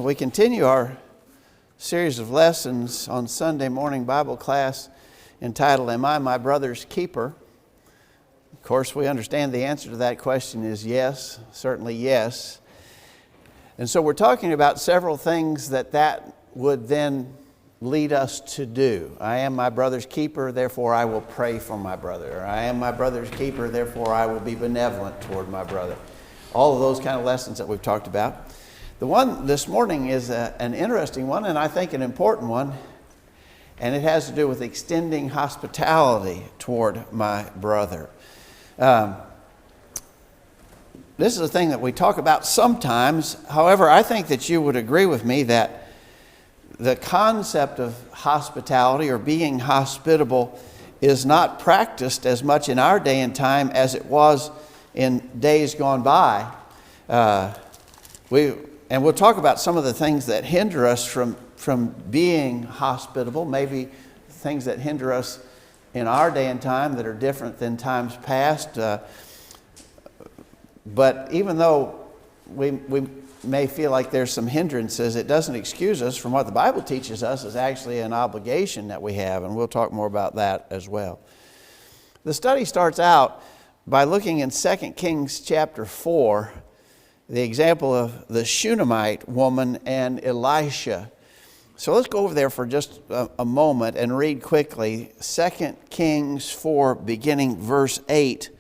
We continue our series of lessons on Sunday morning Bible class entitled, Am I My Brother's Keeper? Of course, we understand the answer to that question is yes, certainly yes. And so we're talking about several things that would then lead us to do. I am my brother's keeper, therefore I will pray for my brother. Or I am my brother's keeper, therefore I will be benevolent toward my brother. All of those kind of lessons that we've talked about. The one this morning is an interesting one, and I think an important one, and it has to do with extending hospitality toward my brother. This is a thing that we talk about sometimes. However, I think that you would agree with me that the concept of hospitality or being hospitable is not practiced as much in our day and time as it was in days gone by. And we'll talk about some of the things that hinder us from being hospitable, maybe things that hinder us in our day and time that are different than times past. But even though we may feel like there's some hindrances, it doesn't excuse us from what the Bible teaches us is actually an obligation that we have, and we'll talk more about that as well. The study starts out by looking in 2 Kings chapter 4, the example of the Shunammite woman and Elisha. So let's go over there for just a moment and read quickly 2 Kings 4, beginning verse 8.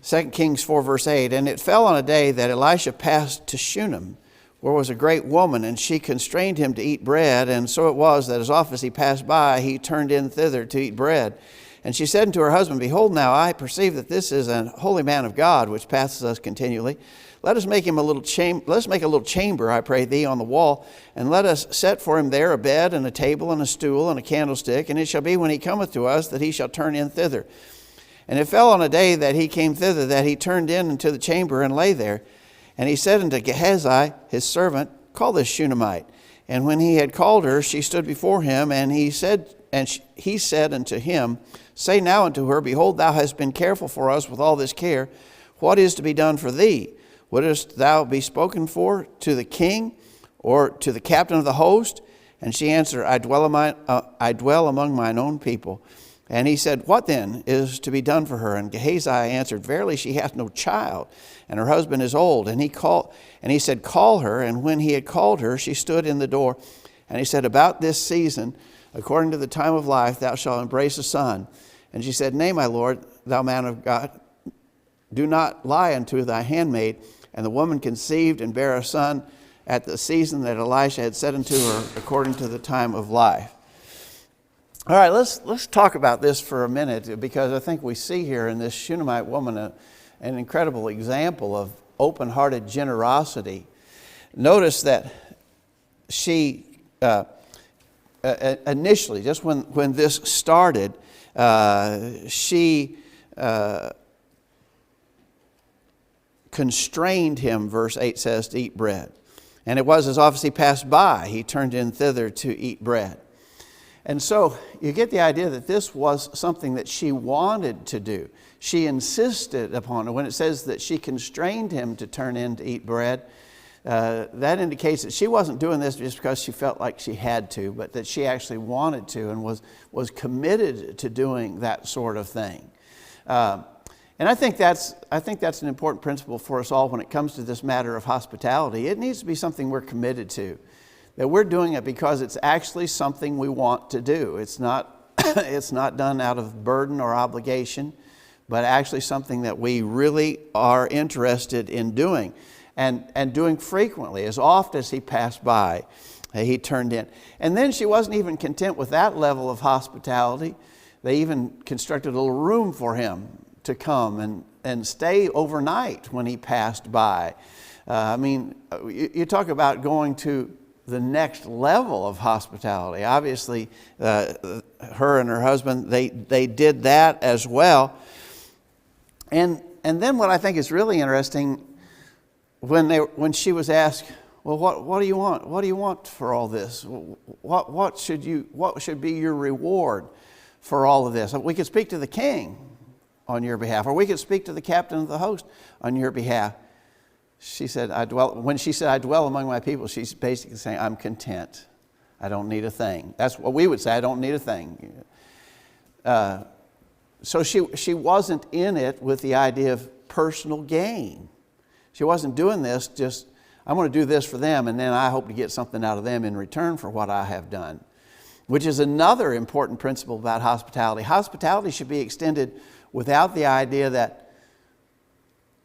2 Kings 4, verse 8, And it fell on a day that Elisha passed to Shunem, where was a great woman, and she constrained him to eat bread. And so it was that as often as he passed by, he turned in thither to eat bread. And she said unto her husband, Behold, now I perceive that this is an holy man of God, which passes us continually. Let us make him a little chamber, I pray thee, on the wall, and let us set for him there a bed and a table and a stool and a candlestick. And it shall be when he cometh to us that he shall turn in thither. And it fell on a day that he came thither, that he turned in into the chamber and lay there. And he said unto Gehazi, his servant, Call this Shunammite. And when he had called her, she stood before him, and he said unto him, Say now unto her, Behold, thou hast been careful for us with all this care. What is to be done for thee? Wouldest thou be spoken for to the king or to the captain of the host? And she answered, I dwell among mine own people. And he said, What then is to be done for her? And Gehazi answered, Verily she hath no child, and her husband is old. And he said, Call her. And when he had called her, she stood in the door. And he said, About this season, according to the time of life, thou shalt embrace a son. And she said, Nay, my lord, thou man of God, do not lie unto thy handmaid. And the woman conceived and bare a son at the season that Elisha had said unto her, according to the time of life. All right, let's talk about this for a minute, because I think we see here in this Shunammite woman an incredible example of open-hearted generosity. Notice that she initially, just when this started, she constrained him, verse 8 says, to eat bread. And it was as often as he passed by, he turned in thither to eat bread. And so you get the idea that this was something that she wanted to do. She insisted upon it. When it says that she constrained him to turn in to eat bread, that indicates that she wasn't doing this just because she felt like she had to, but that she actually wanted to and was committed to doing that sort of thing. And I think that's an important principle for us all when it comes to this matter of hospitality. It needs to be something we're committed to, that we're doing it because it's actually something we want to do. It's not it's not done out of burden or obligation, but actually something that we really are interested in doing. And doing frequently, as often as he passed by, he turned in. And then she wasn't even content with that level of hospitality. They even constructed a little room for him to come and stay overnight when he passed by. You talk about going to the next level of hospitality. Obviously, her and her husband, they did that as well. And then what I think is really interesting, when she was asked, well, what do you want? What do you want for all this? What should be your reward for all of this? We could speak to the king on your behalf, or we could speak to the captain of the host on your behalf. She said, when she said, I dwell among my people, she's basically saying, I'm content. I don't need a thing. That's what we would say, I don't need a thing. So she wasn't in it with the idea of personal gain. She wasn't doing this just, I'm going to do this for them and then I hope to get something out of them in return for what I have done. Which is another important principle about hospitality. Hospitality should be extended without the idea that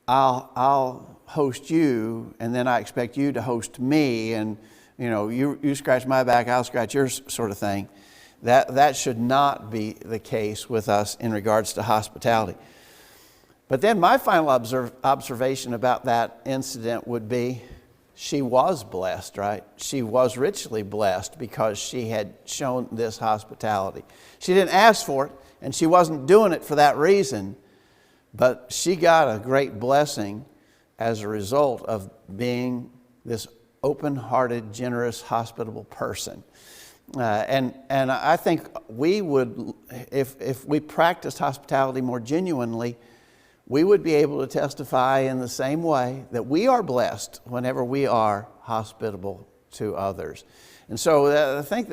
I'll host you and then I expect you to host me and you scratch my back, I'll scratch yours sort of thing. That should not be the case with us in regards to hospitality. But then my final observation about that incident would be she was blessed, right? She was richly blessed because she had shown this hospitality. She didn't ask for it and she wasn't doing it for that reason, but she got a great blessing as a result of being this open-hearted, generous, hospitable person. And I think we would, if we practiced hospitality more genuinely, we would be able to testify in the same way that we are blessed whenever we are hospitable to others. And so I think,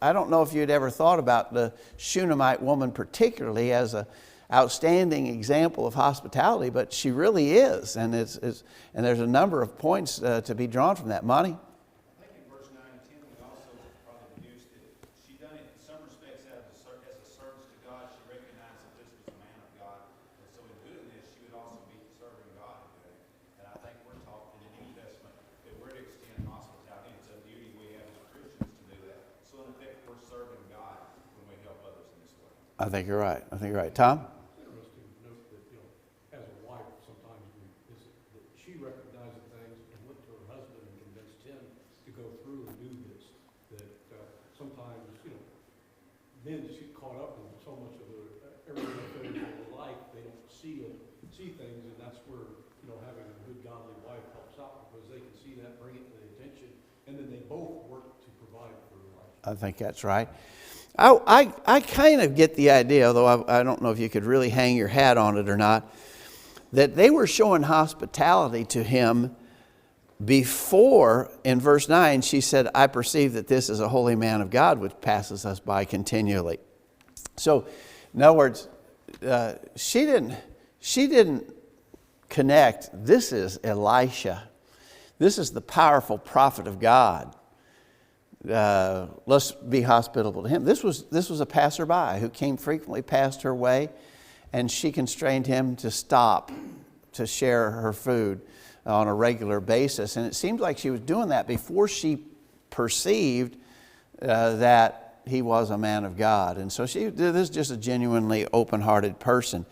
I don't know if you'd ever thought about the Shunammite woman particularly as an outstanding example of hospitality, but she really is. And and there's a number of points to be drawn from that. Monty? I think in verse 9 and 10 we also probably deduced that she done it in some respects as a service to God. She recognized that this was a man of God. And so in doing this, she would also be serving God in doing it. And I think we're taught in the New Testament that we're to extend hospitality. It's a duty we have as Christians to do that. So in effect, we're serving God when we help others in this way. I think you're right. Tom? Interesting to note that, as a wife, sometimes that she recognized things and went to her husband and convinced him to go through and do this. That sometimes, men just get caught up in so much of everything affairs of their life, they don't see things, and that's where, having a good godly wife helps out because they can see that, bring it to the attention, and then they both work to provide for their life. I think that's right. I kind of get the idea, although I don't know if you could really hang your hat on it or not, that they were showing hospitality to him before, in verse 9, she said, I perceive that this is a holy man of God which passes us by continually. So, in other words, she didn't connect, this is Elisha. This is the powerful prophet of God. Let's be hospitable to him. This was a passerby who came frequently past her way, and she constrained him to stop to share her food on a regular basis. And it seemed like she was doing that before she perceived that he was a man of God. And so this is just a genuinely open-hearted person,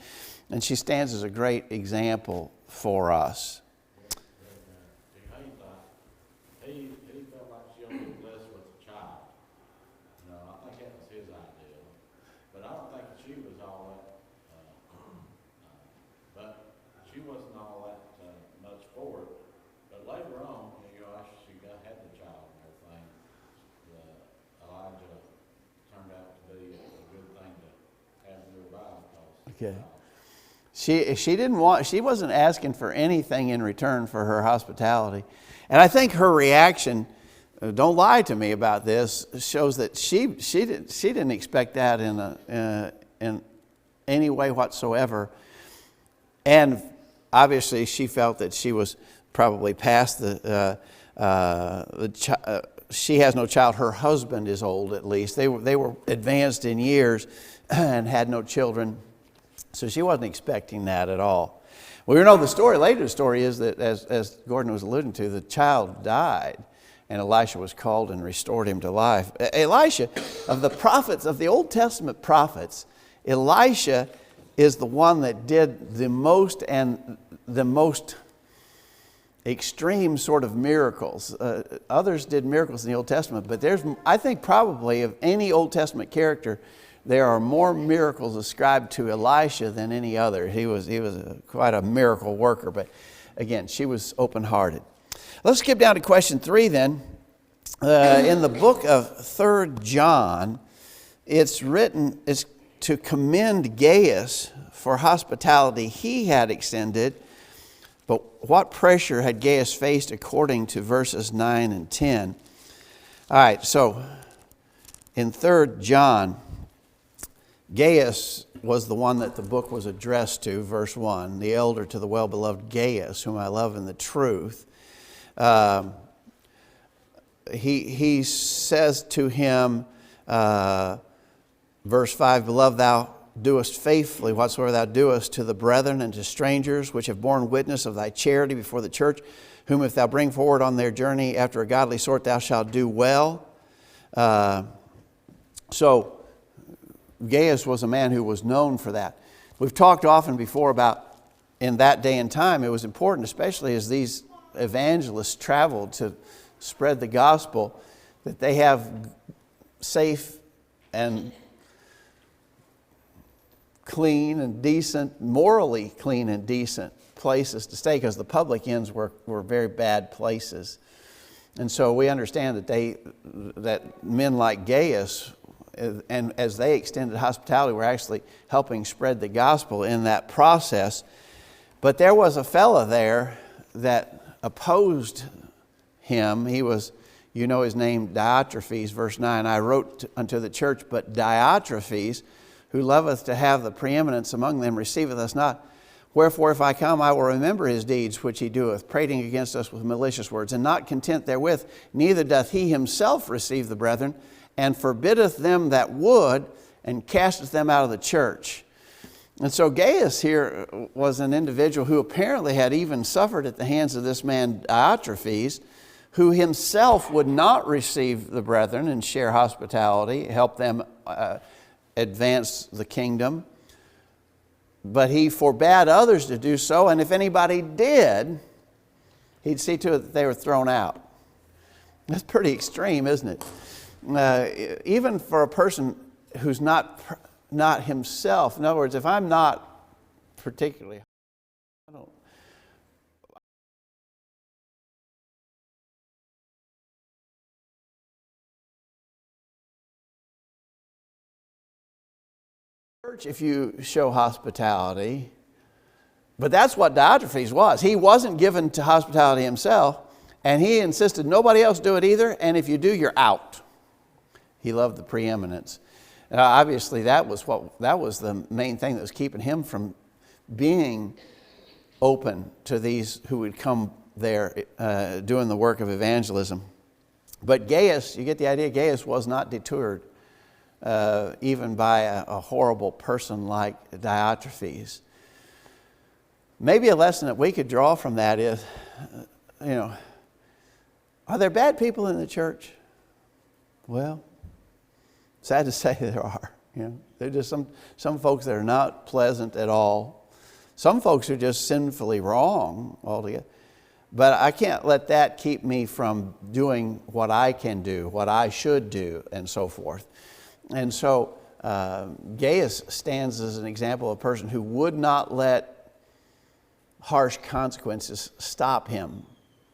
and she stands as a great example for us. He felt like she only was blessed with a child. I think that was his idea. But I don't think she was all that, but she wasn't all that much for it. But later on, after she had the child and everything, Elijah turned out to be a good thing to have nearby. Okay. She wasn't asking for anything in return for her hospitality. And I think her reaction, don't lie to me about this, shows that she didn't expect that in any way whatsoever. And obviously she felt that she was probably past she has no child. Her husband is old, at least. They were advanced in years and had no children. So she wasn't expecting that at all. We know the story. Later, the story is that, as Gordon was alluding to, the child died, and Elisha was called and restored him to life. Elisha, of the prophets, of the Old Testament prophets, Elisha is the one that did the most extreme sort of miracles. Others did miracles in the Old Testament, but I think probably of any Old Testament character, there are more miracles ascribed to Elisha than any other. He was quite a miracle worker, but again, she was open-hearted. Let's skip down to question 3 then. In the book of 3 John, it's to commend Gaius for hospitality he had extended But what pressure had Gaius faced according to verses 9 and 10? All right, so in 3 John, Gaius was the one that the book was addressed to, verse 1, the elder to the well-beloved Gaius, whom I love in the truth. He says to him, verse 5, Beloved, thou doest faithfully whatsoever thou doest to the brethren and to strangers, which have borne witness of thy charity before the church, whom if thou bring forward on their journey after a godly sort, thou shalt do well. So Gaius was a man who was known for that. We've talked often before about in that day and time, it was important, especially as these evangelists traveled to spread the gospel, that they have safe and clean and decent, morally clean and decent places to stay, because the public inns were very bad places. And so we understand that men like Gaius, and as they extended hospitality, were actually helping spread the gospel in that process. But there was a fella there that opposed him. He was, you know his name, Diotrephes, verse 9. I wrote unto the church, but Diotrephes, who loveth to have the preeminence among them, receiveth us not. Wherefore, if I come, I will remember his deeds which he doeth, prating against us with malicious words. And not content therewith, neither doth he himself receive the brethren, and forbiddeth them that would, and casteth them out of the church. And so Gaius here was an individual who apparently had even suffered at the hands of this man Diotrephes, who himself would not receive the brethren and share hospitality, help them advance the kingdom. But he forbade others to do so, and if anybody did, he'd see to it that they were thrown out. That's pretty extreme, isn't it? Even for a person who's not himself. In other words, if I'm not particularly, if you show hospitality, but that's what Diotrephes was. He wasn't given to hospitality himself, and he insisted nobody else do it either, and if you do, you're out. He loved the preeminence. Obviously, that was the main thing that was keeping him from being open to these who would come there doing the work of evangelism. But Gaius, you get the idea, Gaius was not deterred even by a horrible person like Diotrephes. Maybe a lesson that we could draw from that is, are there bad people in the church? Well, sad to say there are. There are just some folks that are not pleasant at all. Some folks are just sinfully wrong altogether. But I can't let that keep me from doing what I can do, what I should do, and so forth. And so Gaius stands as an example of a person who would not let harsh consequences stop him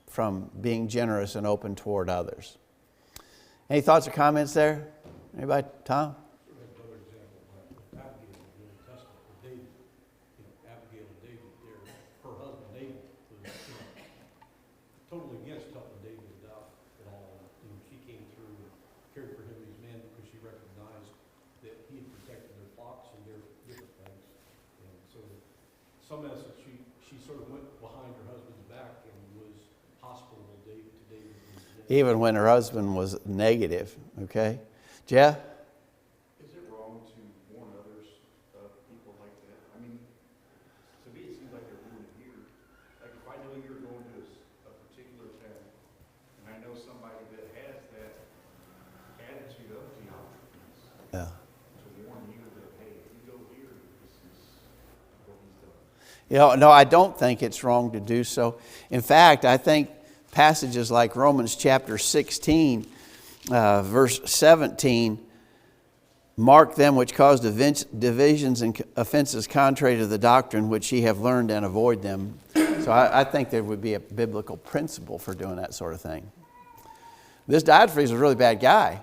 from being generous and open toward others. Any thoughts or comments there? Anybody? Tom? Another example, Abigail in the New Testament with David. Abigail and David, her husband David was totally against helping David out at all. She came through and cared for him, these men, because she recognized that he had protected their flocks and their different things. And so, in some essence, she sort of went behind her husband's back and was hospitable to David. Even when her husband was negative, okay? Jeff? Is it wrong to warn others of people like that? I mean, to me, it seems like they're doing it here. Like if I know you're going to a particular town, and I know somebody that has that attitude of Diotrephes, Yeah. to warn you that, hey, if you go here, this is what he's done. No, I don't think it's wrong to do so. In fact, I think passages like Romans chapter 16, verse 17, mark them which cause divisions and offenses contrary to the doctrine which ye have learned, and avoid them. So I think there would be a biblical principle for doing that sort of thing. This Diotrephes is a really bad guy.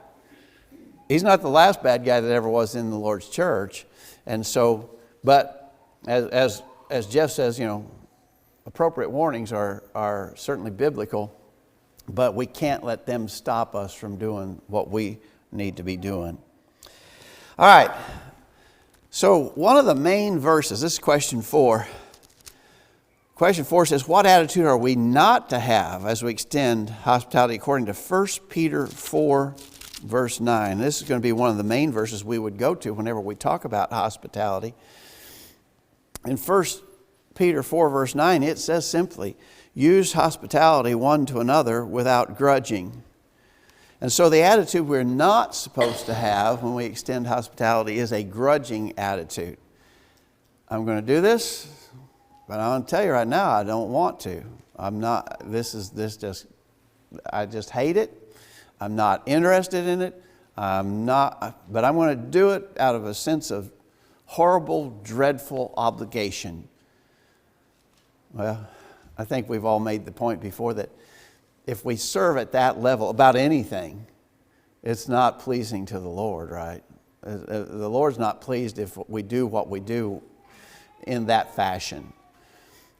He's not the last bad guy that ever was in the Lord's church. And so, but as Jeff says, appropriate warnings are certainly biblical, but we can't let them stop us from doing what we need to be doing. All right. So one of the main verses, this is question 4. Question 4 says, what attitude are we not to have as we extend hospitality according to 1 Peter 4, verse 9. This is going to be one of the main verses we would go to whenever we talk about hospitality. In 1 Peter 4, verse 9, it says simply, use hospitality one to another without grudging. And so the attitude we're not supposed to have when we extend hospitality is a grudging attitude. I'm going to do this, but I'm going to tell you right now, I don't want to. I just hate it. I'm not interested in it. But I'm going to do it out of a sense of horrible, dreadful obligation. Well, I think we've all made the point before that if we serve at that level about anything, it's not pleasing to the Lord, right? The Lord's not pleased if we do what we do in that fashion.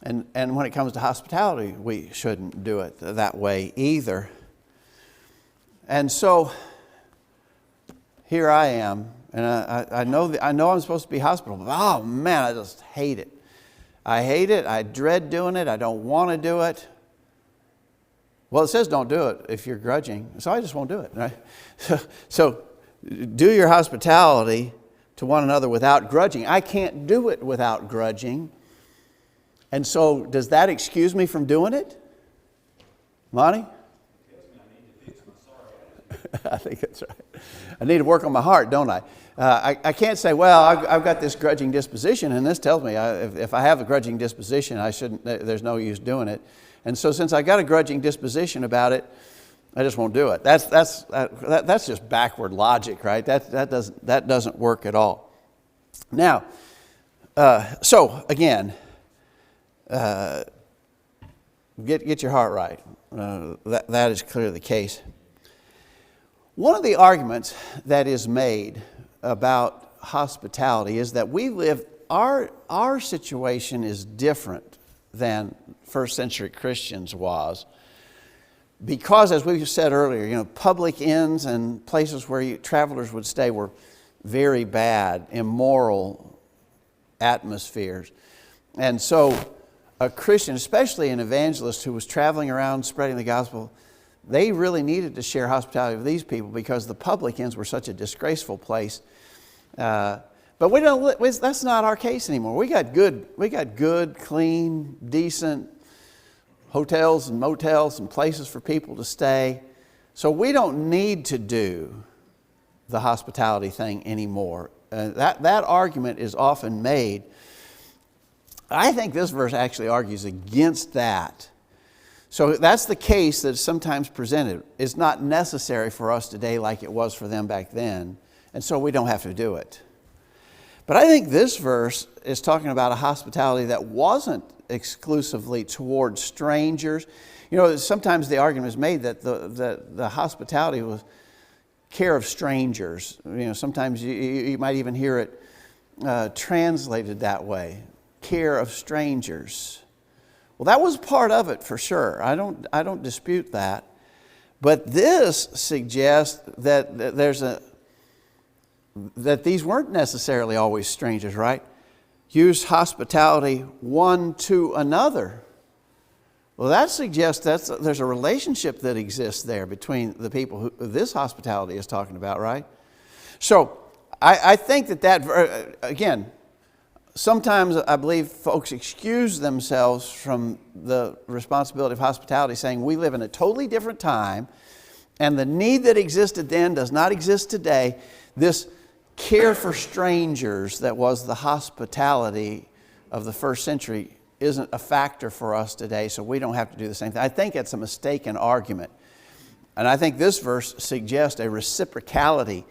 And when it comes to hospitality, we shouldn't do it that way either. And so here I am, and I know I'm supposed to be hospitable, but oh man, I just hate it. I hate it. I dread doing it. I don't want to do it. Well, it says don't do it if you're grudging, so I just won't do it. Right? So do your hospitality to one another without grudging. I can't do it without grudging. And so does that excuse me from doing it? Monty? I think that's right. I need to work on my heart, don't I? I can't say, well, I've got this grudging disposition, and this tells me if I have a grudging disposition, there's no use doing it. And so since I got a grudging disposition about it, I just won't do it. That's just backward logic, right? That doesn't work at all. Now, so again, get your heart right. That is clearly the case. One of the arguments that is made about hospitality is that our situation is different than first century Christians was, because as we said earlier, public inns and places where travelers would stay were very bad, immoral atmospheres. And so a Christian, especially an evangelist who was traveling around spreading the gospel, they really needed to share hospitality with these people because the public inns were such a disgraceful place. But that's not our case anymore. We got good, clean, decent hotels and motels and places for people to stay. So we don't need to do the hospitality thing anymore. That argument is often made. I think this verse actually argues against that. So that's the case that's sometimes presented. It's not necessary for us today like it was for them back then, and so we don't have to do it. But I think this verse is talking about a hospitality that wasn't exclusively towards strangers. Sometimes the argument is made that the hospitality was care of strangers. Sometimes you might even hear it translated that way, care of strangers. Well, that was part of it for sure. I don't dispute that. But this suggests that that these weren't necessarily always strangers, right? Use hospitality one to another. Well, that suggests there's a relationship that exists there between the people who this hospitality is talking about, right? So I think that again, sometimes I believe folks excuse themselves from the responsibility of hospitality, saying we live in a totally different time, and the need that existed then does not exist today. This care for strangers that was the hospitality of the first century isn't a factor for us today, so we don't have to do the same thing. I think it's a mistaken argument. And I think this verse suggests a reciprocality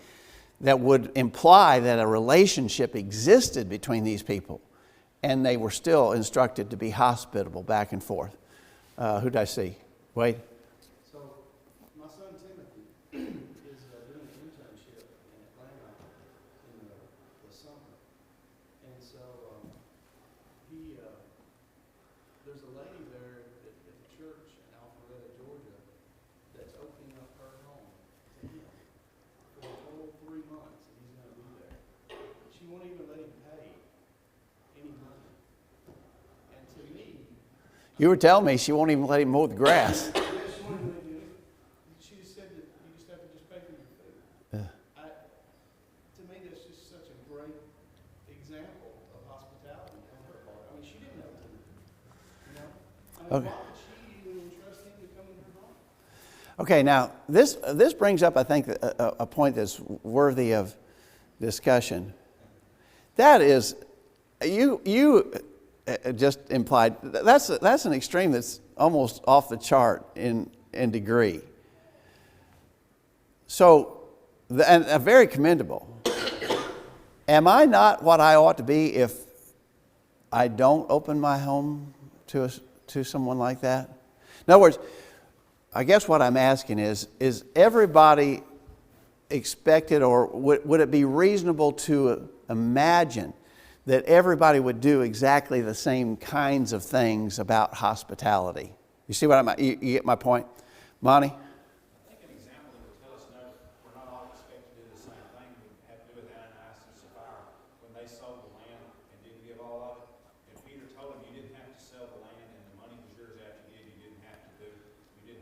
that would imply that a relationship existed between these people, and they were still instructed to be hospitable back and forth. Who did I see? Wade? So, my son Timothy is doing an internship in Atlanta in the summer. And so, there's a lady You were telling me she won't even let him mow the grass. Yes, she wanted to do it. She just said that you just have to just pay for your food. Yeah. To me, that's just such a great example of hospitality on her part. I mean, she didn't know Timothy, you know? I mean, Okay. why would she even entrust him to come in her home? Okay, now this brings up, I think, a point that's worthy of discussion. That is, you just implied that's an extreme that's almost off the chart in degree. So, and very commendable. Am I not what I ought to be if I don't open my home to someone like that? In other words, I guess what I'm asking is everybody expected, or would it be reasonable to imagine that everybody would do exactly the same kinds of things about hospitality? You see what you get my point? Monty? I think an example that would tell us no, we're not all expected to do the same thing would have to do with Ananias and Sapphira. When they sold the land and didn't give all of it, and Peter told them you didn't have to sell the land and the money was yours after you did, you didn't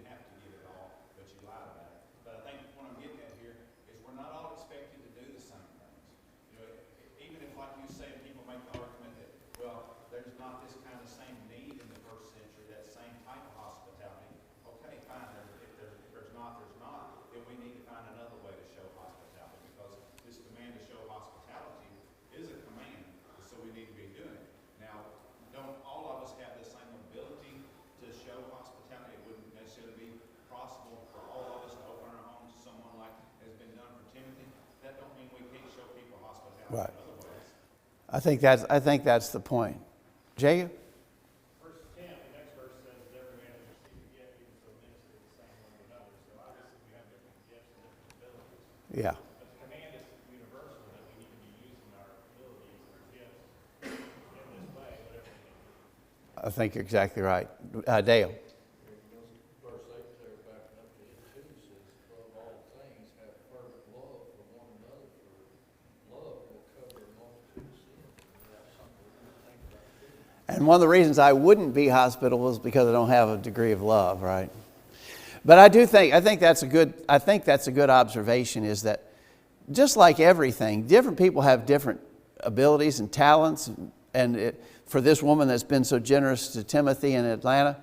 have to give it all, but you lied about it. But I think what I'm getting at here is we're not all expected to do the same things. You know, even if, like you say, people make the argument that, well, there's not this kind of same need in the first century, that same type of hospitality. Okay, fine. If there's not, then we need to find another way to show hospitality, because this command to show hospitality is a command, so we need to be doing it. Now, don't all of us have the same ability to show hospitality? It wouldn't necessarily be possible for all of us to open our homes to someone like has been done for Timothy. That don't mean we can't show people hospitality Right. in other ways. I think that's the point. Jacob? Verse 10, the next verse says, that every man has received a gift, even so minister the same one to another. So obviously we have different gifts and different abilities. Yeah. But the command is universal, that we need to be using our abilities and our gifts in this way, whatever we can do. I think you're exactly right. Dale? Verse 8 there, backing up to it too, says, above all things, have fervent love for one another, for love will cover a multitude of sins. That's something we need to think about too. And one of the reasons I wouldn't be hospitable is because I don't have a degree of love, right? But I think that's a good observation, is that just like everything, different people have different abilities and talents. And for this woman that's been so generous to Timothy in Atlanta,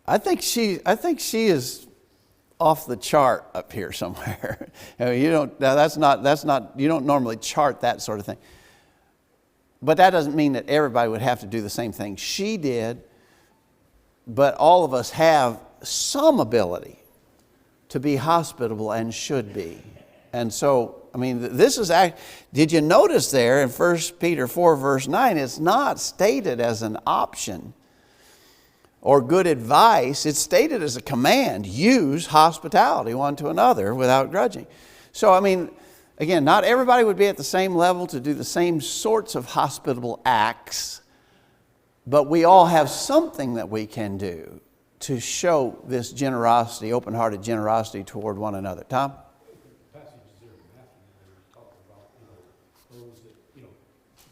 I think she is off the chart up here somewhere. I mean, you don't normally chart that sort of thing. But that doesn't mean that everybody would have to do the same thing she did. But all of us have some ability to be hospitable and should be. And so, I mean, did you notice there in 1 Peter 4 verse 9, it's not stated as an option or good advice. It's stated as a command. Use hospitality one to another without grudging. So, I mean, again, not everybody would be at the same level to do the same sorts of hospitable acts, but we all have something that we can do to show this generosity, open-hearted generosity toward one another. Tom? Passages there in Matthew, where he's talking about, those that,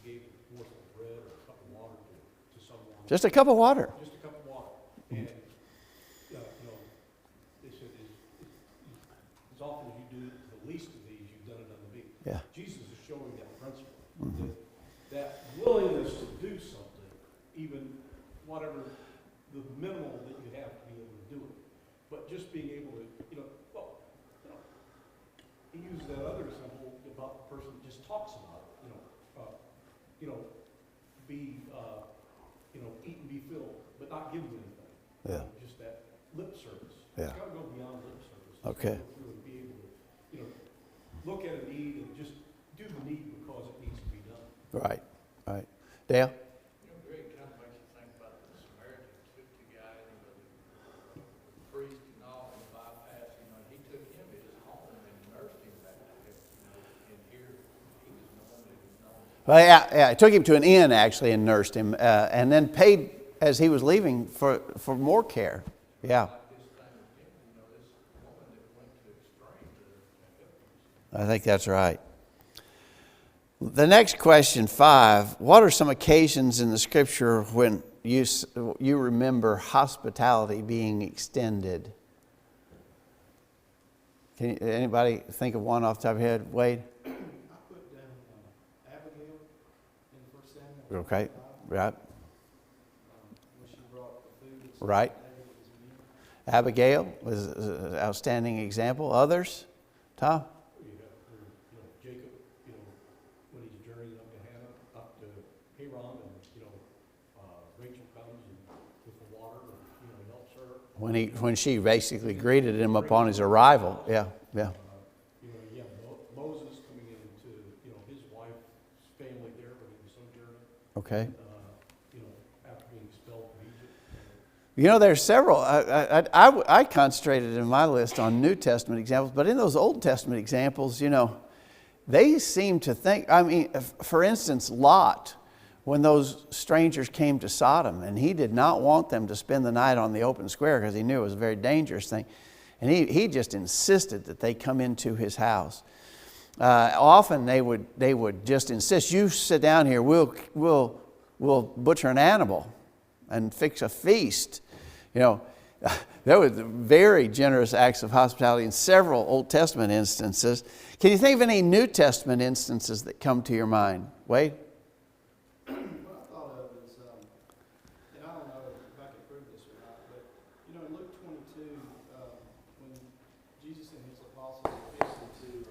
gave a morsel of bread or a cup of water to someone. Just a cup of water. Just a cup of water. And, they said, as often as you do the least of these, you've done it unto me. Yeah. Jesus is showing that principle, that willingness to do something, even whatever the minimal that you have to be able to do it. But just being able to, he used that other example about the person that just talks about it, eat and be filled, but not give them anything. Yeah. Just that lip service. Yeah. It's got to go beyond lip service. It's Okay. gotta go through and be able to, look at a need and just do the need because it needs to be done. Right. Dale? Greg, kind of makes you think about the Samaritan took the guy, the priest and all, and bypassed, he took him to his home and nursed him back to him, and here, he was known. Well, yeah. It took him to an inn, actually, and nursed him, and then paid as he was leaving for more care. Yeah. I think that's right. The next question, 5, what are some occasions in the Scripture when you remember hospitality being extended? Anybody think of one off the top of your head? Wade? I put down Abigail in the First Samuel. Okay, right, When she brought the food. and right. David was meat. Abigail was an outstanding example. Others? Tom? You have, Jacob, when he's journeying up to Hannah, up to Haran, and, Rachel comes and with the water and, helps her. When she basically greeted him upon his arrival. Yeah, yeah. You have Moses coming into, his wife's family there when he was sojourning, Okay. after being expelled from Egypt. There's several. I concentrated in my list on New Testament examples, but in those Old Testament examples, they seem to think, for instance, Lot, when those strangers came to Sodom, and he did not want them to spend the night on the open square because he knew it was a very dangerous thing. And he just insisted that they come into his house. Often they would just insist, you sit down here, we'll butcher an animal and fix a feast. There were very generous acts of hospitality in several Old Testament instances. Can you think of any New Testament instances that come to your mind? Wade? What I thought of is, and I don't know if I can prove this or not, but, in Luke 22, when Jesus and his apostles are fixing to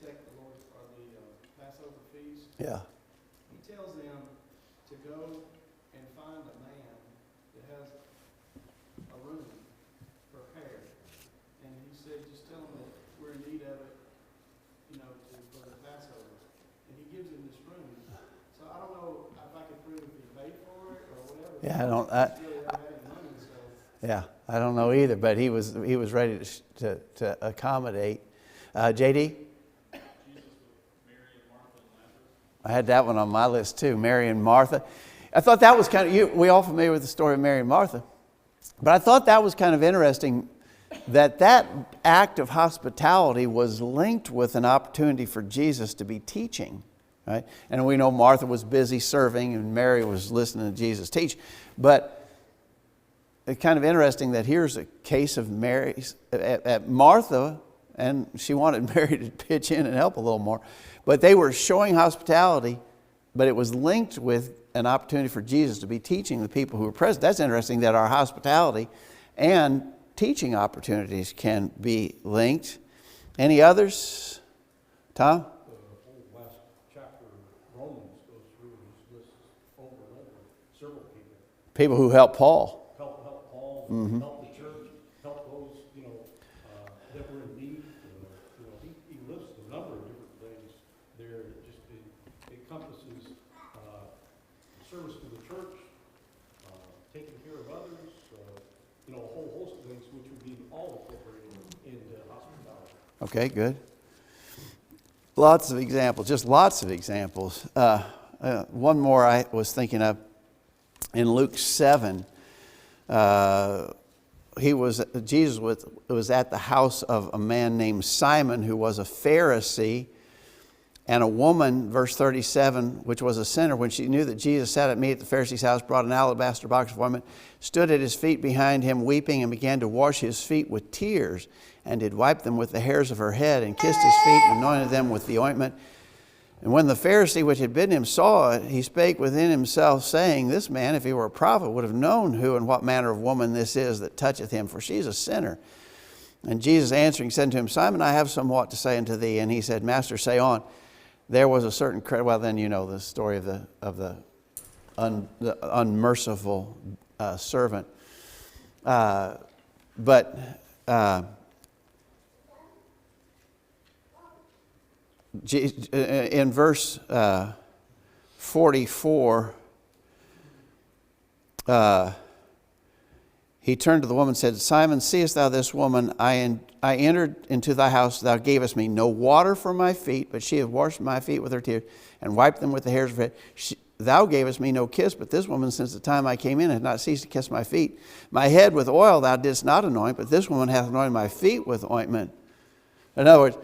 take the Lord, or the Passover feast, Yeah. he tells them to go and find a man that has a room prepared. And he said, just tell them that we're in need of it, for the Passover. And he gives him this room. So I don't know if I could prove if he paid for it or whatever. Yeah, I don't know either, but he was ready to accommodate. JD? I had that one on my list too, Mary and Martha. I thought that was we all familiar with the story of Mary and Martha. But I thought that was kind of interesting that act of hospitality was linked with an opportunity for Jesus to be teaching. Right? And we know Martha was busy serving and Mary was listening to Jesus teach. But it's kind of interesting that here's a case of Mary, at Martha, and she wanted Mary to pitch in and help a little more. But they were showing hospitality, but it was linked with an opportunity for Jesus to be teaching the people who were present. That's interesting that our hospitality and teaching opportunities can be linked. Any others? Tom? The whole last chapter of Romans goes through and just lists over and over several people. People who helped Paul. Help Paul, help the church, help those, that were in need. He lists a number of different things there that just encompasses service to the church, taking care of others, a whole host of things which would be all incorporated into hospitality. Okay, good. Lots of examples, just lots of examples. One more I was thinking of in Luke 7. Jesus was at the house of a man named Simon who was a Pharisee, and a woman, verse 37, which was a sinner, when she knew that Jesus sat at meat at the Pharisee's house, brought an alabaster box of ointment, stood at his feet behind him weeping, and began to wash his feet with tears, and did wipe them with the hairs of her head, and kissed his feet, and anointed them with the ointment. And when the Pharisee which had bidden him saw it, he spake within himself, saying, This man, if he were a prophet, would have known who and what manner of woman this is that toucheth him, for she is a sinner. And Jesus answering said to him, Simon, I have somewhat to say unto thee. And he said, Master, say on. There was a certain, well, then you know the story of the unmerciful servant. In verse 44, he turned to the woman and said, Simon, seest thou this woman? I entered into thy house. Thou gavest me no water for my feet, but she hath washed my feet with her tears and wiped them with the hairs of her head. Thou gavest me no kiss, but this woman, since the time I came in, hath not ceased to kiss my feet. My head with oil thou didst not anoint, but this woman hath anointed my feet with ointment. In other words,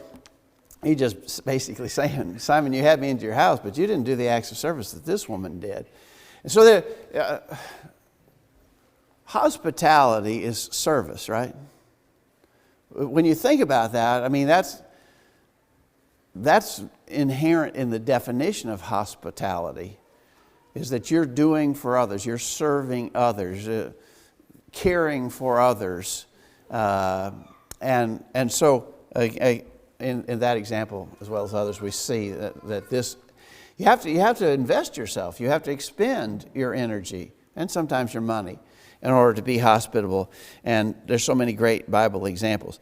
he just basically saying, Simon, you had me into your house, but you didn't do the acts of service that this woman did. So the hospitality is service, right? When you think about that, I mean, that's inherent in the definition of hospitality, is that you're doing for others, you're serving others, caring for others. And so in that example, as well as others, we see that this, you have to invest yourself, you have to expend your energy and sometimes your money in order to be hospitable. And there's so many great Bible examples.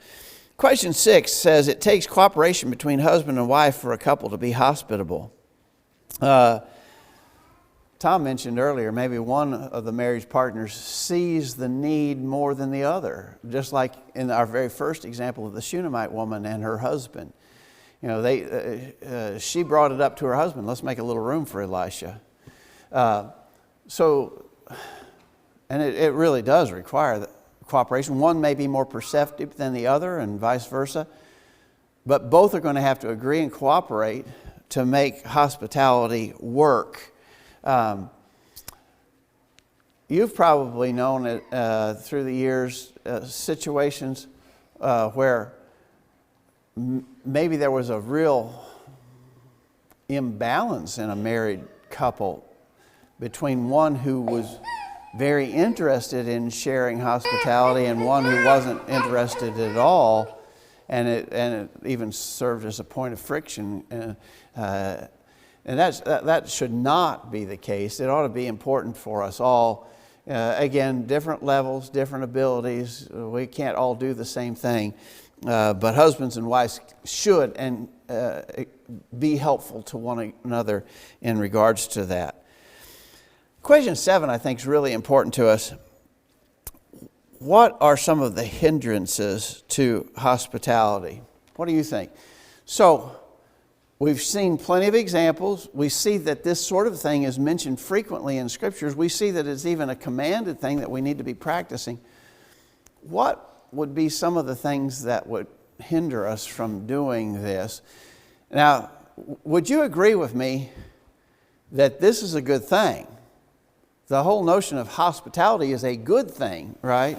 Question 6 says it takes cooperation between husband and wife for a couple to be hospitable. Tom mentioned earlier, maybe one of the marriage partners sees the need more than the other, just like in our very first example of the Shunammite woman and her husband. You know, she brought it up to her husband, let's make a little room for Elisha. And it really does require cooperation. One may be more perceptive than the other and vice versa, but both are going to have to agree and cooperate to make hospitality work. You've probably known it through the years, situations where maybe there was a real imbalance in a married couple between one who was very interested in sharing hospitality and one who wasn't interested at all, and it even served as a point of friction. And that should not be the case. It ought to be important for us all. Again, different levels, different abilities. We can't all do the same thing. But husbands and wives should and be helpful to one another in regards to that. Question 7, I think, is really important to us. What are some of the hindrances to hospitality? What do you think? So, we've seen plenty of examples. We see that this sort of thing is mentioned frequently in Scriptures. We see that it's even a commanded thing that we need to be practicing. What would be some of the things that would hinder us from doing this? Now, would you agree with me that this is a good thing? The whole notion of hospitality is a good thing, right?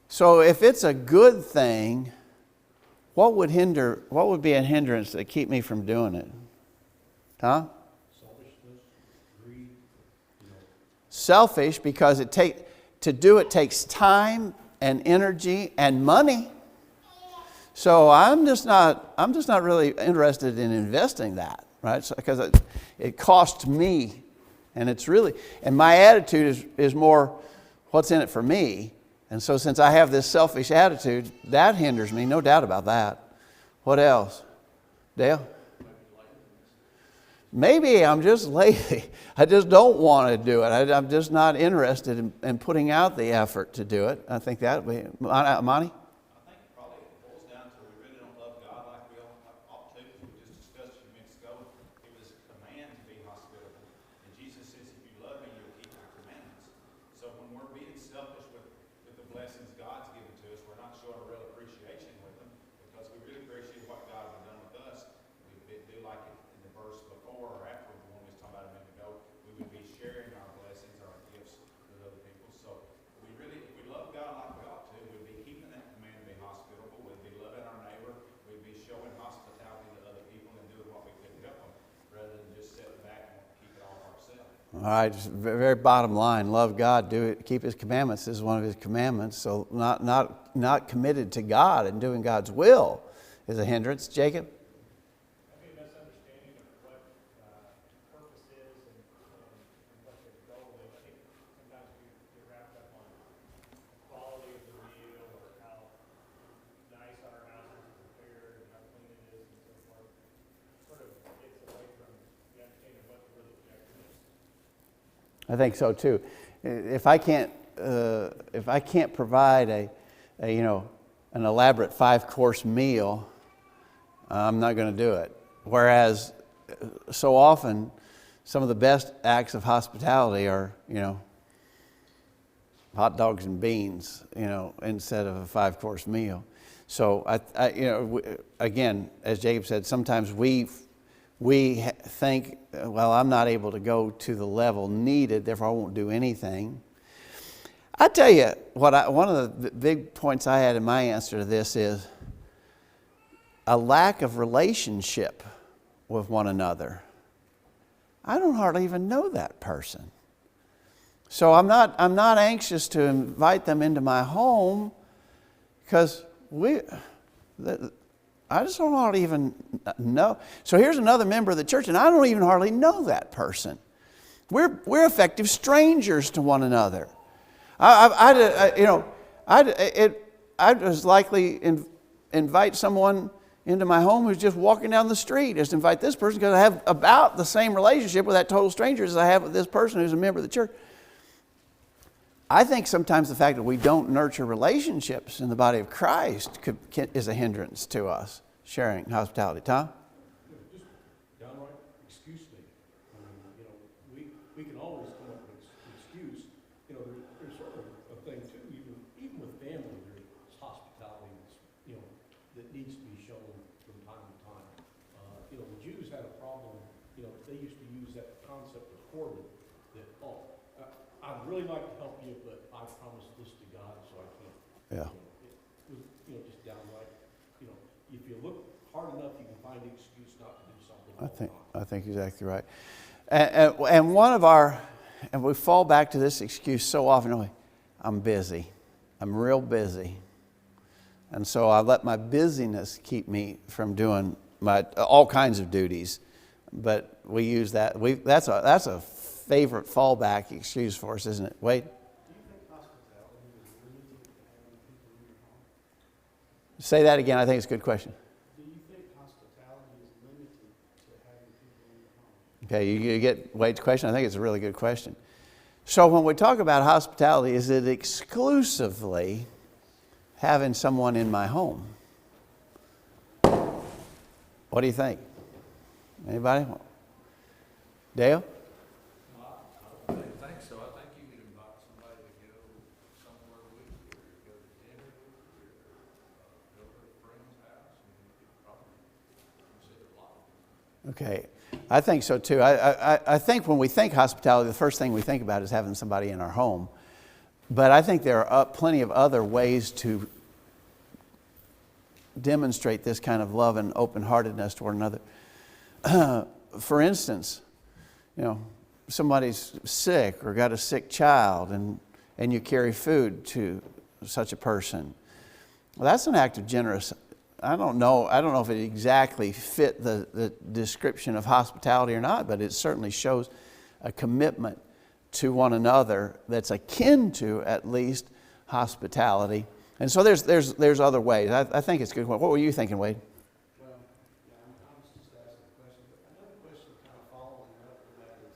So if it's a good thing, what would be a hindrance that keep me from doing it? Huh? Selfishness, greed. Selfish, because to do it takes time and energy and money. So I'm just not really interested in investing that, right? So, because it costs me, and my attitude is more, what's in it for me? And so since I have this selfish attitude, that hinders me, no doubt about that. What else? Dale? Maybe I'm just lazy. I just don't want to do it. I'm just not interested in putting out the effort to do it. I think that would be... Monty? I think probably it boils down to we really don't love God like we ought to. We just discussed a few minutes ago. It was a command to be hospitable. And Jesus says, if you love me, you'll keep my commandments. So when we're being selfish with the blessings God's given to us, we're not showing a real appreciation with them, because we really appreciate what God has done with us. We do like it in the verse before or after the one we was talking about a minute ago. We would be sharing our blessings, our gifts with other people. So we really, if we love God like we ought to, we'd be keeping that command to be hospitable. We'd be loving our neighbor. We'd be showing hospitality to other people and doing what we could to help them, rather than just sitting back and keep it all for ourselves. All right, just very bottom line, love God, do it, keep His commandments is one of His commandments. So not committed to God and doing God's will is a hindrance. Jacob? Maybe a misunderstanding of what purpose is and what the goal is. I think sometimes we get wrapped up on the quality of the meal or how nice our house is prepared and how clean it is and so forth. Sort of gets away from the understanding of what the real objective is. I think so too. If I can't provide an elaborate 5-course meal, I'm not going to do it. Whereas so often some of the best acts of hospitality are, hot dogs and beans, instead of a 5-course meal. So again, as Jacob said, sometimes we we think, well, I'm not able to go to the level needed, therefore I won't do anything. I tell you, one of the big points I had in my answer to this is a lack of relationship with one another. I don't hardly even know that person. So I'm not anxious to invite them into my home because I just don't hardly even know. So here's another member of the church, and I don't even hardly know that person. We're effective strangers to one another. I'd as likely invite someone into my home who's just walking down the street as to invite this person, because I have about the same relationship with that total stranger as I have with this person who's a member of the church. I think sometimes the fact that we don't nurture relationships in the body of Christ is a hindrance to us sharing hospitality. Tom? Just downright excuse me. I mean, we can always come up with an excuse. There's sort of a thing too, even with family, there's hospitality that needs to be shown from time to time. The Jews had a problem, they used to use that concept of hoarding, that, I'd really like to help you, but I promised this to God, so I can't. Yeah. It was, just downright, if you look hard enough, you can find an excuse not to do something. I think exactly right. And we fall back to this excuse so often. I'm busy. I'm real busy. And so I let my busyness keep me from doing all kinds of duties. But we use that. That's a favorite fallback excuse for us, isn't it? Wade? Do you think hospitality is limited to having people in your home? Say that again. I think it's a good question. Do you think hospitality is limited to having people in your home? Okay, you get Wade's question. I think it's a really good question. So when we talk about hospitality, is it exclusively having someone in my home? What do you think? Anybody? Dale? I don't think so. I think you could invite somebody to go somewhere with you, or go to dinner, or go to a friend's house, and you could probably consider a lot of them. Okay, I think so too. I think when we think hospitality, the first thing we think about is having somebody in our home. But I think there are plenty of other ways to demonstrate this kind of love and open-heartedness toward another. For instance, somebody's sick or got a sick child, and you carry food to such a person. Well, that's an act of generous. I don't know if it exactly fit the description of hospitality or not, but it certainly shows a commitment to one another that's akin to, at least, hospitality. And so there's other ways. I think it's good. What were you thinking, Wade? Well, yeah, I was just asking a question, but another question kind of following up with that is,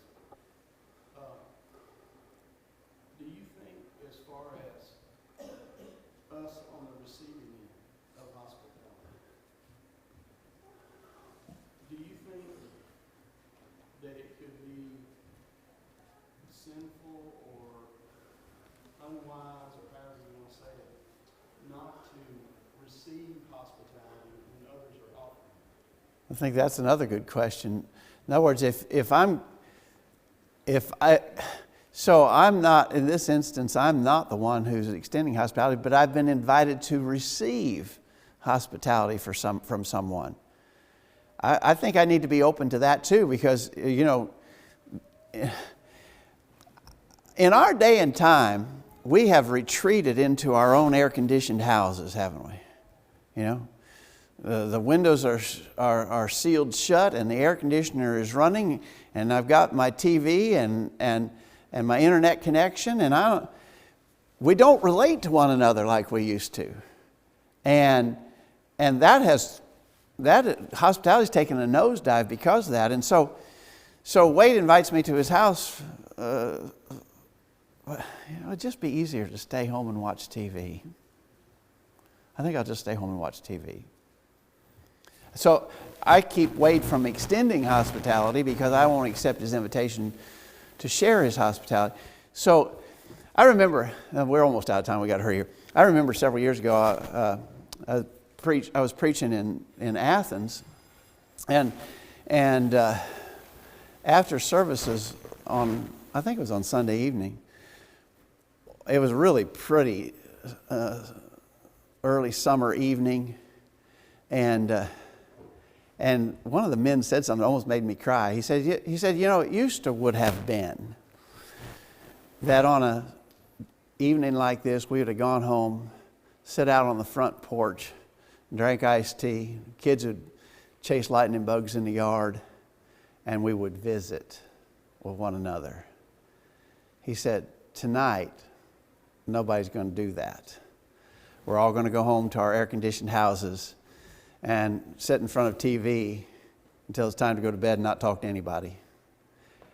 do you think as far as us on the receiving end of hospitality, do you think that it could be sinful or unwise, or however you want to say it, not to receive hospitality when others are offering? I think that's another good question. In other words, so I'm not, in this instance, I'm not the one who's extending hospitality, but I've been invited to receive hospitality from someone. I think I need to be open to that too, because, in our day and time, we have retreated into our own air-conditioned houses, haven't we? The windows are sealed shut, and the air conditioner is running, and I've got my TV and my internet connection, and we don't relate to one another like we used to, and that hospitality's taken a nosedive because of that. And so Wade invites me to his house. It'd just be easier to stay home and watch TV. I think I'll just stay home and watch TV. So I keep Wade from extending hospitality because I won't accept his invitation to share his hospitality. So I remember, we're almost out of time, we got to hurry here. I remember several years ago, I was preaching in Athens, and And after services on, I think it was on Sunday evening, it was a really pretty early summer evening, and one of the men said something that almost made me cry. He said, you know, it used to would have been that on a evening like this, we would have gone home, sit out on the front porch, drank iced tea. Kids would chase lightning bugs in the yard, and we would visit with one another. He said, tonight, nobody's going to do that. We're all going to go home to our air-conditioned houses and sit in front of TV until it's time to go to bed and not talk to anybody.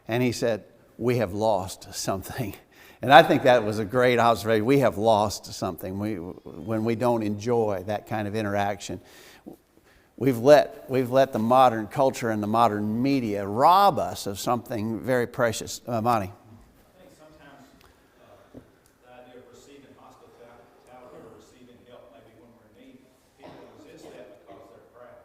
And he said, we have lost something. And I think that was a great observation. We have lost something when we don't enjoy that kind of interaction. We've let the modern culture and the modern media rob us of something very precious. Monty. I think sometimes the idea of receiving hospitality or receiving help, maybe when we're in need, people resist that because they're proud.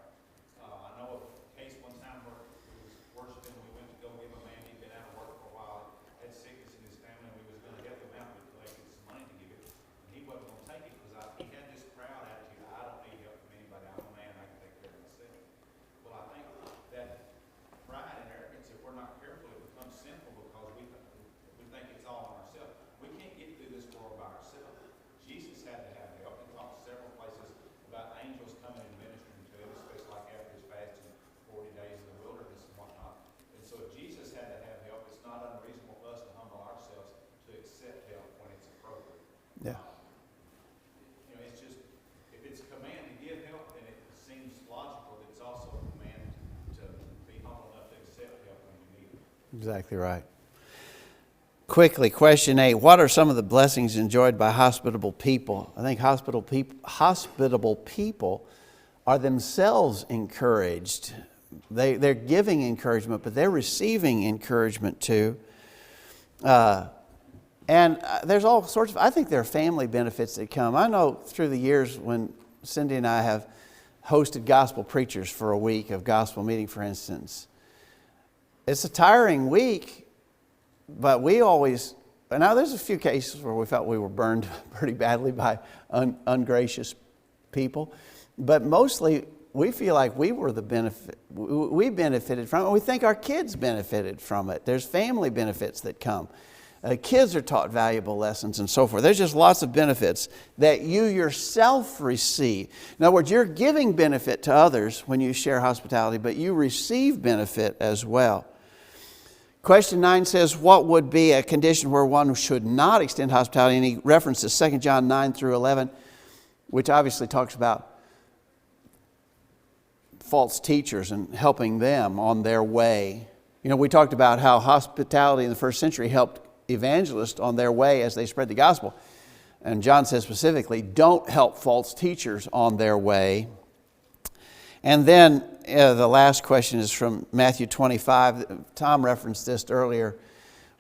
I know of a case one time where we was worshiping, we went to go give a man, he'd been out of work for a while, had sickness in his family, and we was going to help him out, we collected some money to give him, and he wasn't going to take it because he had this proud attitude, I don't need help from anybody, I'm a man, I can take care of myself. Well, I think that pride and arrogance, if we're not careful, it becomes sinful because we think it's all on ourselves. We can't get through this world by ourselves. Jesus had to have help. He talked several places about angels coming and ministering to him, especially like after his fasting 40 days in the wilderness and whatnot. And so if Jesus had to have help, it's not unreasonable for us to humble ourselves to accept help when it's appropriate. Yeah. You know, it's just, if it's a command to give help, then it seems logical that it's also a command to be humble enough to accept help when you need it. Exactly right. Quickly, question 8. What are some of the blessings enjoyed by hospitable people? I think hospitable people are themselves encouraged. They're giving encouragement, but they're receiving encouragement too. And there's all sorts of, I think there are family benefits that come. I know through the years when Cindy and I have hosted gospel preachers for a week of gospel meeting, for instance, it's a tiring week, but we always, now there's a few cases where we felt we were burned pretty badly by ungracious people, but mostly we feel like we were the benefit, we benefited from it. We think our kids benefited from it. There's family benefits that come. Kids are taught valuable lessons and so forth. There's just lots of benefits that you yourself receive. In other words, you're giving benefit to others when you share hospitality, but you receive benefit as well. Question 9 says, what would be a condition where one should not extend hospitality? And he references 2 John 9 through 11, which obviously talks about false teachers and helping them on their way. You know, we talked about how hospitality in the first century helped evangelists on their way as they spread the gospel. And John says specifically, don't help false teachers on their way. And then the last question is from Matthew 25. Tom referenced this earlier,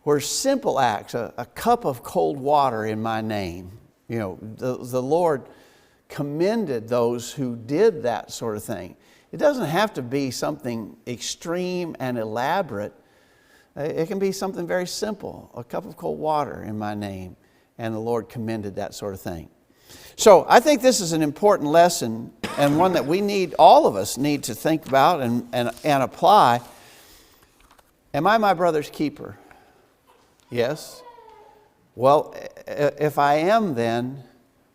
where simple acts, a cup of cold water in my name. You know, the Lord commended those who did that sort of thing. It doesn't have to be something extreme and elaborate. It can be something very simple, a cup of cold water in my name, and the Lord commended that sort of thing. So I think this is an important lesson and one that we need, all of us need to think about and apply. Am I my brother's keeper? Yes. Well, if I am, then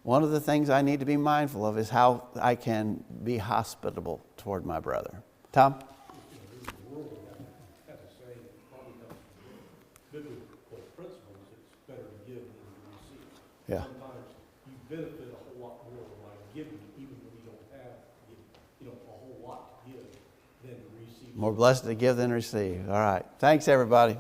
one of the things I need to be mindful of is how I can be hospitable toward my brother. Tom? The world has a saying, probably comes from biblical principles, it's better to give than to receive. Yeah. Sometimes you benefit a whole lot more by giving, even when you don't have, a whole lot to give than to receive. More blessed to give than receive. All right. Thanks, everybody.